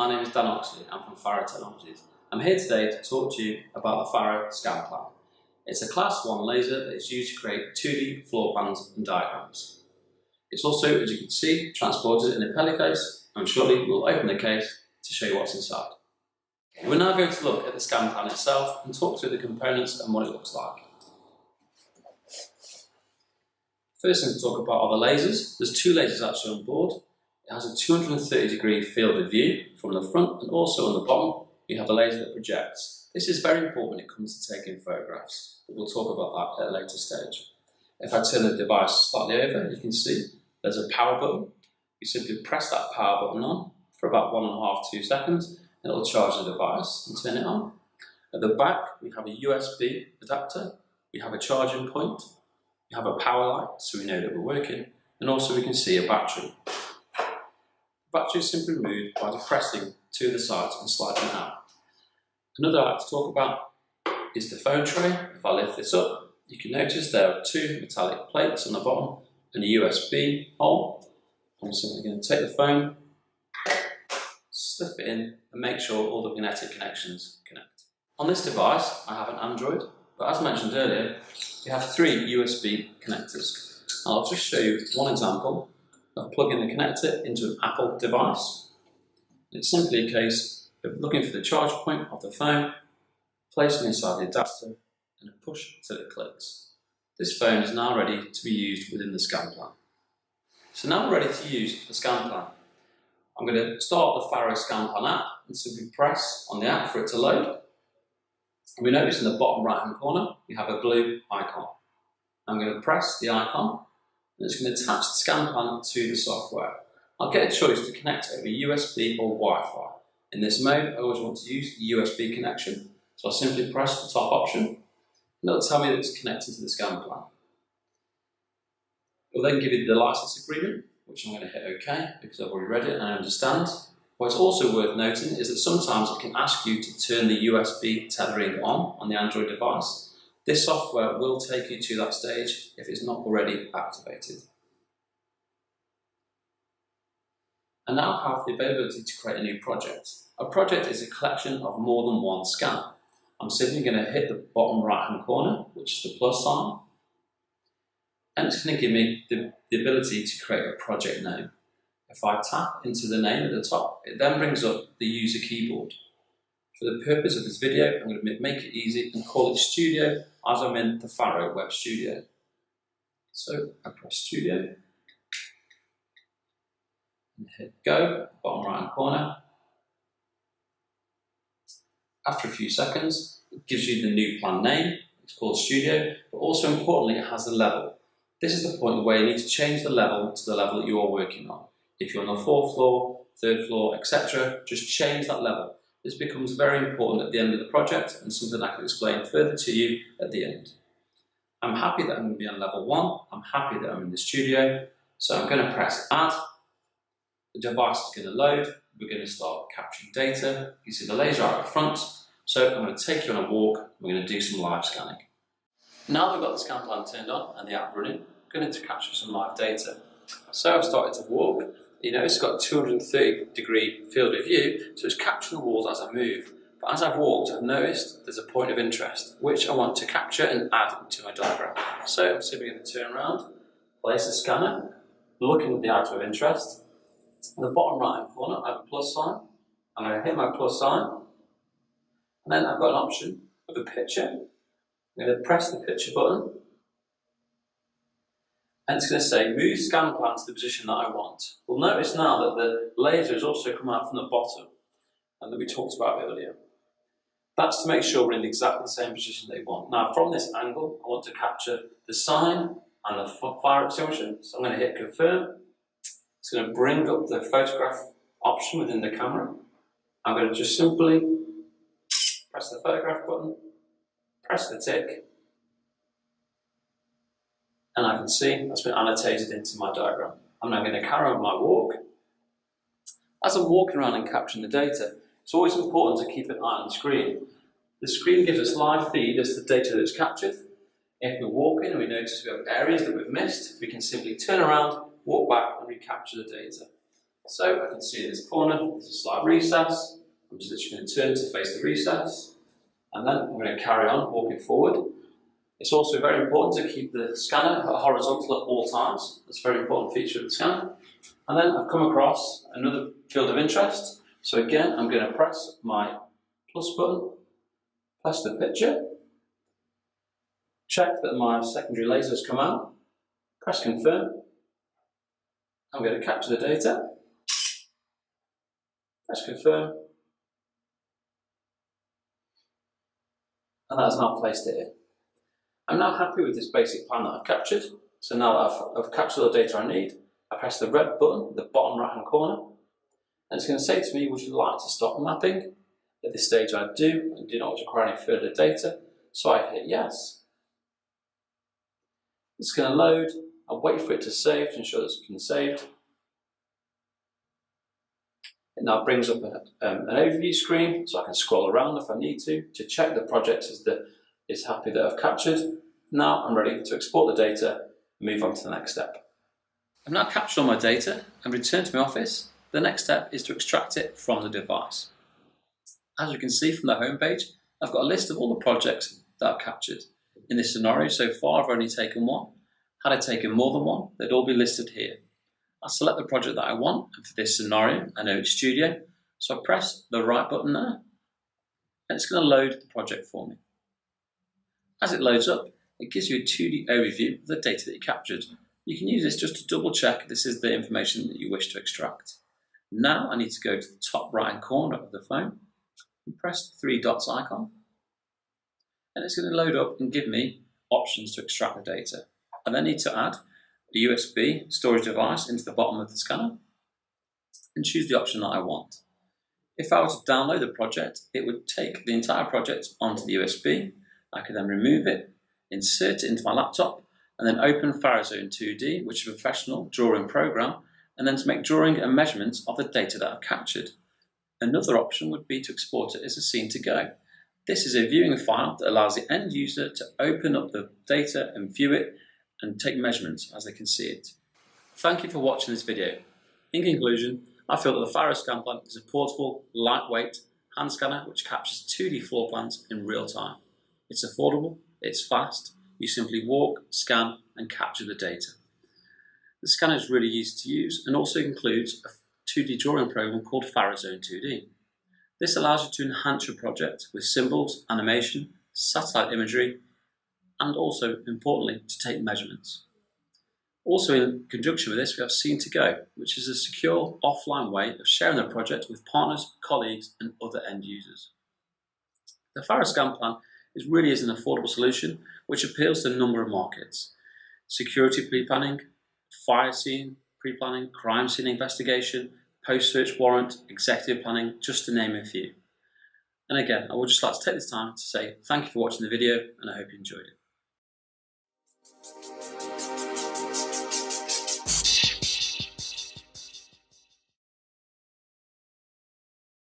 my name is Dan Oxley. I'm from FARO Technologies. I'm here today to talk to you about the FARO ScanPlan. It's a Class 1 laser that is used to create 2D floor plans and diagrams. It's also, as you can see, transported in a pelly case, and shortly we'll open the case to show you what's inside. We're now going to look at the ScanPlan itself and talk through the components and what it looks like. First thing to talk about are the lasers. There's two lasers actually on board. It has a 230-degree field of view from the front, and also on the bottom you have a laser that projects. This is very important when it comes to taking photographs, but we'll talk about that at a later stage. If I turn the device slightly over, you can see there's a power button. You simply press that power button on for about 1.5–2 seconds, and it will charge the device and turn it on. At the back we have a USB adapter, we have a charging point, we have a power light so we know that we're working, and also we can see a battery. The battery is simply removed by depressing to the sides and sliding it out. Another I like to talk about is the phone tray. If I lift this up, you can notice there are two metallic plates on the bottom and a USB hole. I'm simply going to take the phone, slip it in, and make sure all the magnetic connections connect. On this device, I have an Android, but as mentioned earlier, we have 3 USB connectors. I'll just show you one example of plugging the connector into an Apple device. It's simply a case of looking for the charge point of the phone, placing it inside the adapter, and a push until it clicks. This phone is now ready to be used within the ScanPlan. So now we're ready to use the ScanPlan. I'm going to start the FARO ScanPlan app and simply press on the app for it to load. And we notice in the bottom right hand corner we have a blue icon. I'm going to press the icon and it's going to attach the ScanPlan to the software. I'll get a choice to connect over USB or Wi-Fi. In this mode, I always want to use the USB connection, so I'll simply press the top option, and it'll tell me that it's connected to the ScanPlan. It'll then give you the license agreement, which I'm going to hit OK because I've already read it and I understand. What's also worth noting is that sometimes it can ask you to turn the USB tethering on the Android device. This software will take you to that stage if it's not already activated. I now have the availability to create a new project. A project is a collection of more than one scan. I'm simply going to hit the bottom right hand corner, which is the plus sign, and it's going to give me the ability to create a project name. If I tap into the name at the top, it then brings up the user keyboard. For the purpose of this video, I'm going to make it easy and call it Studio as I'm in the FARO Web Studio. So I press Studio and hit Go, bottom right hand corner. After a few seconds, it gives you the new plan name. It's called Studio, but also importantly, it has the level. This is the point where you need to change the level to the level that you are working on. If you're on the 4th floor, 3rd floor, etc., just change that level. This becomes very important at the end of the project and something I can explain further to you at the end. I'm happy that I'm going to be on level 1. I'm happy that I'm in the studio. So I'm going to press Add. The device is going to load. We're going to start capturing data. You see the laser out the front. So I'm going to take you on a walk. We're going to do some live scanning. Now that we've got the ScanPlan turned on and the app running, I'm going to capture some live data. So I've started to walk. You know, it's got a 230-degree field of view, so it's capturing the walls as I move. But as I've walked, I've noticed there's a point of interest, which I want to capture and add into my diagram. So I'm simply going to turn around, place the scanner, looking at the item of interest. In the bottom right hand corner, I have a plus sign. I'm going to hit my plus sign, and then I've got an option of a picture. I'm going to press the picture button, and it's going to say move ScanPlan to the position that I want. We'll notice now that the laser has also come out from the bottom, and that we talked about earlier. That's to make sure we're in exactly the same position that we want. Now, from this angle, I want to capture the sign and the fire extinguisher, so I'm going to hit confirm. It's going to bring up the photograph option within the camera. I'm going to just simply press the photograph button, press the tick, and I can see that's been annotated into my diagram. I'm now going to carry on my walk. As I'm walking around and capturing the data, it's always important to keep an eye on the screen. The screen gives us live feed as the data that's captured. If we're walking and we notice we have areas that we've missed, we can simply turn around, walk back and recapture the data. So I can see in this corner, there's a slight recess. I'm just literally going to turn to face the recess, and then I'm going to carry on walking forward. It's also very important to keep the scanner horizontal at all times. That's a very important feature of the scanner. And then I've come across another field of interest. So again, I'm going to press my plus button, press the picture, check that my secondary laser has come out, press confirm. I'm going to capture the data, press confirm, and that has now placed it in. I'm now happy with this basic plan that I've captured. So now that I've captured all the data I need, I press the red button at the bottom right hand corner, and it's going to say to me, would you like to stop mapping? At this stage I do, and do not require any further data, so I hit yes. It's going to load. I'll wait for it to save to ensure that it's been saved. It now brings up an overview screen, so I can scroll around if I need to check the project is happy that I've captured. Now I'm ready to export the data and move on to the next step. I've now captured all my data and returned to my office. The next step is to extract it from the device. As you can see from the home page, I've got a list of all the projects that I've captured. In this scenario so far, I've only taken one. Had I taken more than one, they'd all be listed here. I'll select the project that I want, and for this scenario, I know it's Studio, so I press the right button there, and it's going to load the project for me. As it loads up, it gives you a 2D overview of the data that you captured. You can use this just to double check this is the information that you wish to extract. Now I need to go to the top right hand corner of the phone and press the three dots icon, and it's going to load up and give me options to extract the data. I then need to add a USB storage device into the bottom of the scanner and choose the option that I want. If I were to download the project, it would take the entire project onto the USB. I could then remove it, insert it into my laptop, and then open FARO ScanPlan2D, which is a professional drawing program, and then to make drawing and measurements of the data that I've captured. Another option would be to export it as a scene to go. This is a viewing file that allows the end user to open up the data and view it and take measurements as they can see it. Thank you for watching this video. In conclusion, I feel that the FARO ScanPlan is a portable, lightweight hand scanner which captures 2D floor plans in real time. It's affordable, it's fast, you simply walk, scan and capture the data. The scanner is really easy to use and also includes a 2D drawing program called FARO ScanPlan2D. This allows you to enhance your project with symbols, animation, satellite imagery, and also, importantly, to take measurements. Also in conjunction with this, we have Scene2Go, which is a secure offline way of sharing the project with partners, colleagues and other end users. The FARO ScanPlan really is an affordable solution which appeals to a number of markets. Security pre-planning, fire scene pre-planning, crime scene investigation, post-search warrant, executive planning, just to name a few. And again, I would just like to take this time to say thank you for watching the video and I hope you enjoyed it.